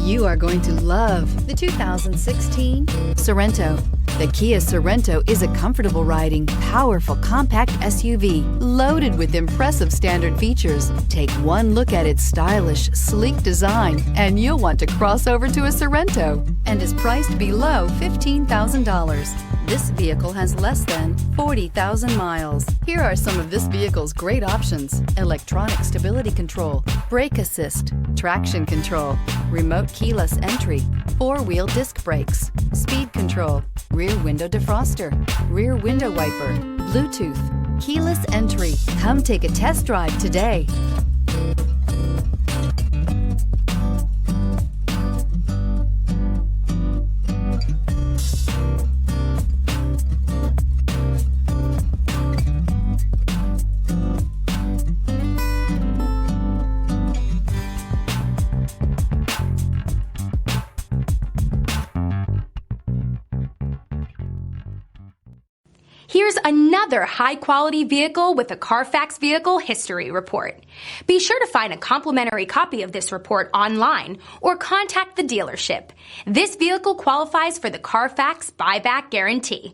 You are going to love the 2016 Sorento. The Kia Sorento is a comfortable riding, powerful compact SUV loaded with impressive standard features. Take one look at its stylish, sleek design and you'll want to cross over to a Sorento, and is priced below $15,000. This vehicle has less than 40,000 miles. Here are some of this vehicle's great options: electronic stability control, brake assist, traction control, remote keyless entry, four-wheel disc brakes, speed control, rear window defroster, rear window wiper, Bluetooth, keyless entry. Come take a test drive today. Here's another high-quality vehicle with a CARFAX Vehicle History Report. Be sure to find a complimentary copy of this report online or contact the dealership. This vehicle qualifies for the CARFAX Buyback Guarantee.